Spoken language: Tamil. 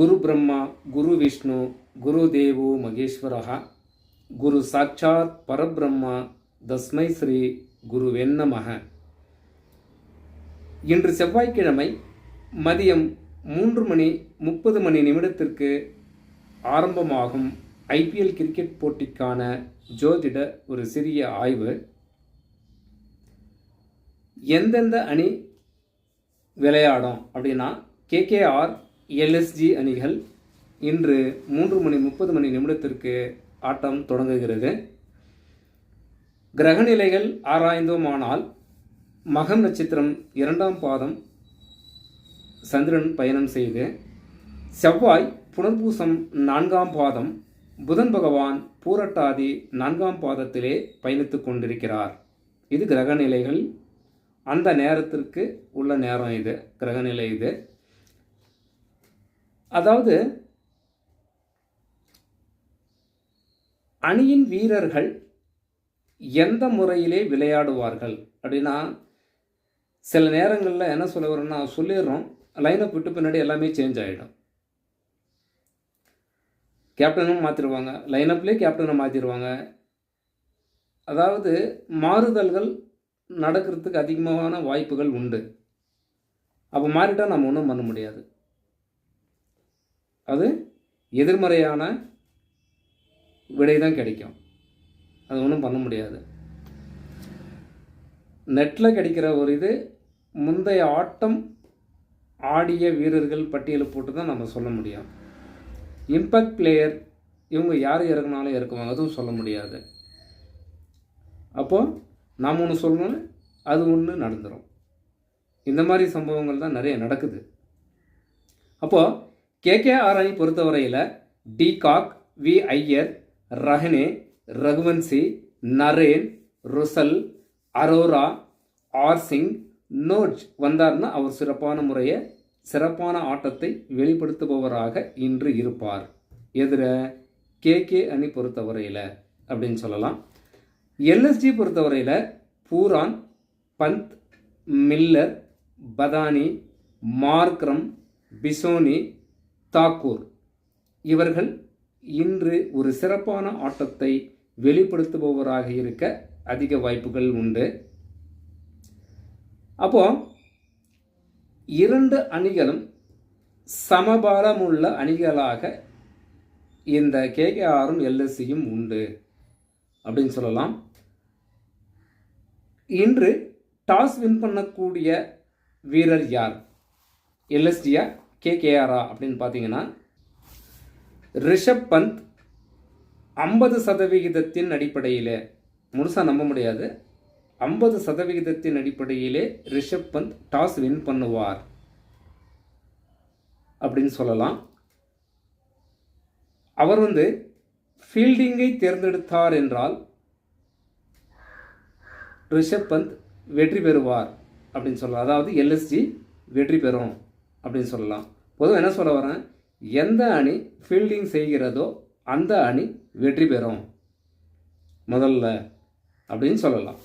குரு பிரம்மா குரு விஷ்ணு குரு தேவோ மகேஸ்வரः குரு சாட்சாத் பரபிரம்மா தஸ்மை ஸ்ரீ குருவே நமः. இன்று செவ்வாய்க்கிழமை மதியம் 3:30 ஆரம்பமாகும் ஐபிஎல் கிரிக்கெட் போட்டிக்கான ஜோதிட ஒரு சிறிய ஆய்வு. எந்தெந்த அணி விளையாடும் அப்படின்னா, கேகேஆர் எல்எஸ்ஜி அணிகள் இன்று 3:30 ஆட்டம் தொடங்குகிறது. கிரகநிலைகள் ஆராய்ந்தோமானால், மகம் நட்சத்திரம் 2ஆம் பாதம் சந்திரன் பயணம் செய்து, செவ்வாய் புனர்பூசம் 4ஆம் பாதம், புதன் பகவான் பூரட்டாதி 4ஆம் பாதத்திலே பயணித்துக் கொண்டிருக்கிறார். இது கிரகநிலைகள், அந்த நேரத்திற்கு உள்ள நேரம். இது கிரகநிலை. இது அதாவது அணியின் வீரர்கள் எந்த முறையிலே விளையாடுவார்கள் அப்படின்னா, சில நேரங்களில் என்ன சொல்ல வரோம்னா சொல்லிடுறோம், லைனப் விட்டு பின்னாடி எல்லாமே சேஞ்ச் ஆகிடும். கேப்டனும் மாற்றிடுவாங்க, லைனப்லேயே கேப்டனை மாற்றிடுவாங்க. அதாவது மாறுதல்கள் நடக்கிறதுக்கு அதிகமான வாய்ப்புகள் உண்டு. அப்போ மாறிட்டால் நம்ம ஒன்றும் பண்ண முடியாது. அது எதிர்மறையான விடை தான் கிடைக்கும். அது ஒன்றும் பண்ண முடியாது. நெட்டில் கிடைக்கிற ஒரு இது முந்தைய ஆட்டம் ஆடிய வீரர்கள் பட்டியலை போட்டு தான் நம்ம சொல்ல முடியும். இம்பேக்ட் பிளேயர் இவங்க யார் இறக்குனாலும் இறக்குவாங்க, அதுவும் சொல்ல முடியாது. அப்போது நாம் ஒன்று சொல்லணும், அது ஒன்று நடந்துடும். இந்த மாதிரி சம்பவங்கள் தான் நிறைய நடக்குது. அப்போது கேகேஆர் அணி பொறுத்தவரையில் de Kock, V Iyer, Rahane, Raghuvanshi, Narine, Russell, Arora, R Singh, நோஜ் வந்தார்னா அவர் சிறப்பான ஆட்டத்தை வெளிப்படுத்துபவராக இன்று இருப்பார். எதிர கேகே அணி பொறுத்தவரையில் அப்படின்னு சொல்லலாம். எல்எஸ்ஜி பொறுத்தவரையில் பூரான், பந்த், மில்லர், பதானி, மார்க்ரம், பிசோனி, தாக்கூர் இவர்கள் இன்று ஒரு சிறப்பான ஆட்டத்தை வெளிப்படுத்துபவராக இருக்க அதிக வாய்ப்புகள் உண்டு. அப்போ இரண்டு அணிகளும் சமபலமுள்ள அணிகளாக இந்த கேகேஆரும் எல்எஸ்சியும் உண்டு அப்படின்னு சொல்லலாம். இன்று டாஸ் வின் பண்ணக்கூடிய வீரர் யார், எல்எஸ்டியா கேகேஆரா அப்படின்னு பார்த்தீங்கன்னா, ரிஷப் பந்த் 50% அடிப்படையில், முழுசாக நம்ப முடியாது, 50% அடிப்படையிலே ரிஷப் பந்த் டாஸ் வின் பண்ணுவார் அப்படின்னு சொல்லலாம். அவர் ஃபீல்டிங்கை தேர்ந்தெடுத்தார் என்றால் ரிஷப் பந்த் வெற்றி பெறுவார் அப்படின்னு சொல்லலாம். அதாவது எல்எஸ்ஜி வெற்றி பெறும் அப்படின்னு சொல்லலாம். பொதுவாக என்ன சொல்ல வரேன், எந்த அணி ஃபீல்டிங் செய்கிறதோ அந்த அணி வெற்றி பெறும் முதல்ல அப்படின்னு சொல்லலாம்.